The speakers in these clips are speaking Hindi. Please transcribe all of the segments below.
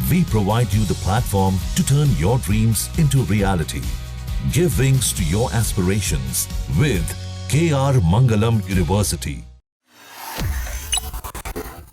We provide you the platform to turn your dreams into reality. Give wings to your aspirations with KR Mangalam University.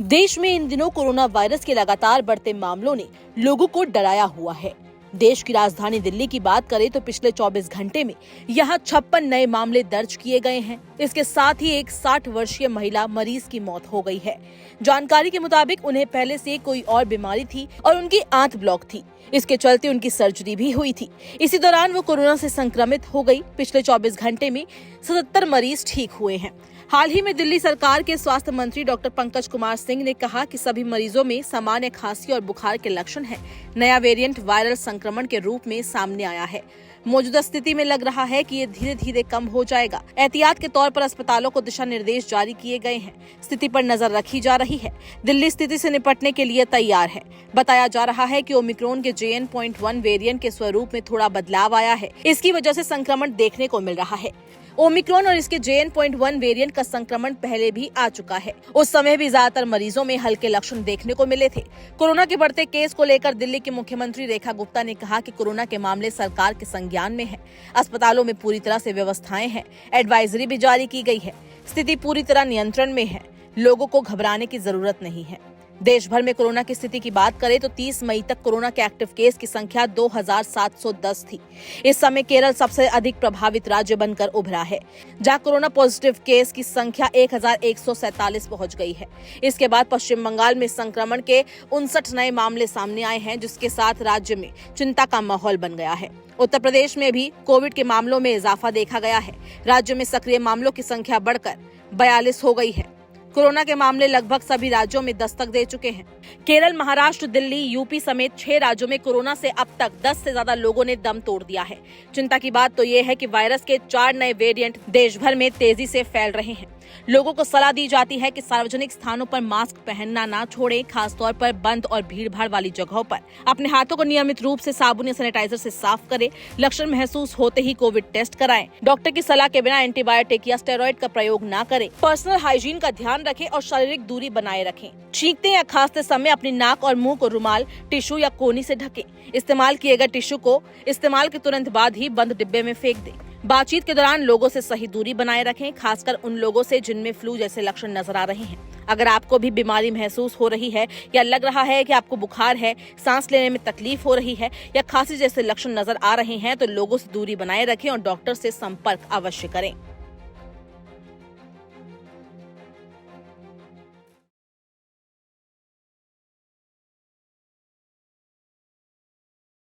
देश में इन दिनों कोरोना वायरस के लगातार बढ़ते मामलों ने लोगों को डराया हुआ है। देश की राजधानी दिल्ली की बात करें तो पिछले 24 घंटे में यहां 56 नए मामले दर्ज किए गए हैं। इसके साथ ही एक 60 वर्षीय महिला मरीज की मौत हो गई है। जानकारी के मुताबिक उन्हें पहले से कोई और बीमारी थी और उनकी आंत ब्लॉक थी। इसके चलते उनकी सर्जरी भी हुई थी। इसी दौरान वो कोरोना से संक्रमित हो गई। पिछले 24 घंटे में 77 मरीज ठीक हुए हैं। हाल ही में दिल्ली सरकार के स्वास्थ्य मंत्री डॉक्टर पंकज कुमार सिंह ने कहा कि सभी मरीजों में सामान्य खांसी और बुखार के लक्षण हैं। नया वेरिएंट वायरल संक्रमण के रूप में सामने आया है। मौजूदा स्थिति में लग रहा है कि ये धीरे धीरे कम हो जाएगा। एहतियात के तौर पर अस्पतालों को दिशा निर्देश जारी किए गए हैं। स्थिति पर नजर रखी जा रही है। दिल्ली स्थिति से निपटने के लिए तैयार है। बताया जा रहा है कि ओमिक्रॉन के JN.1 वेरिएंट के स्वरूप में थोड़ा बदलाव आया है। इसकी वजह से संक्रमण देखने को मिल रहा है। ओमिक्रॉन और इसके JN.1 वेरिएंट का संक्रमण पहले भी आ चुका है। उस समय भी ज्यादातर मरीजों में हल्के लक्षण देखने को मिले थे। कोरोना के बढ़ते केस को लेकर दिल्ली की मुख्यमंत्री रेखा गुप्ता ने कहा कि कोरोना के मामले सरकार के संज्ञान में है। अस्पतालों में पूरी तरह से व्यवस्थाएं हैं। एडवाइजरी भी जारी की गई है। स्थिति पूरी तरह नियंत्रण में है। लोगों को घबराने की जरूरत नहीं है। देश भर में कोरोना की स्थिति की बात करें तो 30 मई तक कोरोना के एक्टिव केस की संख्या 2710 थी। इस समय केरल सबसे अधिक प्रभावित राज्य बनकर उभरा है, जहां कोरोना पॉजिटिव केस की संख्या 1147 पहुंच गई है। इसके बाद पश्चिम बंगाल में संक्रमण के 59 नए मामले सामने आए हैं, जिसके साथ राज्य में चिंता का माहौल बन गया है। उत्तर प्रदेश में भी कोविड के मामलों में इजाफा देखा गया है। राज्य में सक्रिय मामलों की संख्या बढ़कर 42 हो गई है। कोरोना के मामले लगभग सभी राज्यों में दस्तक दे चुके हैं। केरल, महाराष्ट्र, दिल्ली, यूपी समेत 6 राज्यों में कोरोना से अब तक 10 से ज्यादा लोगों ने दम तोड़ दिया है। चिंता की बात तो ये है कि वायरस के 4 नए वेरिएंट देश भर में तेजी से फैल रहे हैं। लोगों को सलाह दी जाती है कि सार्वजनिक स्थानों पर मास्क पहनना ना छोड़ें, खासतौर पर बंद और भीड़-भाड़ वाली जगहों पर। अपने हाथों को नियमित रूप से साबुन या सैनिटाइजर से साफ करें। लक्षण महसूस होते ही कोविड टेस्ट कराएं। डॉक्टर की सलाह के बिना एंटीबायोटिक या स्टेरॉइड का प्रयोग ना करें। पर्सनल हाइजीन का ध्यान रखें और शारीरिक दूरी बनाए रखें। छींकते या खांसते समय अपनी नाक और मुंह को रुमाल, टिश्यू या कोनी से ढकें। इस्तेमाल किए गए टिश्यू को इस्तेमाल के तुरंत बाद ही बंद डिब्बे में फेंक दें। बातचीत के दौरान लोगों से सही दूरी बनाए रखें, खासकर उन लोगों से जिनमें फ्लू जैसे लक्षण नजर आ रहे हैं। अगर आपको भी बीमारी महसूस हो रही है या लग रहा है कि आपको बुखार है, सांस लेने में तकलीफ हो रही है या खांसी जैसे लक्षण नजर आ रहे हैं, तो लोगों से दूरी बनाए रखें और डॉक्टर से संपर्क अवश्य करें।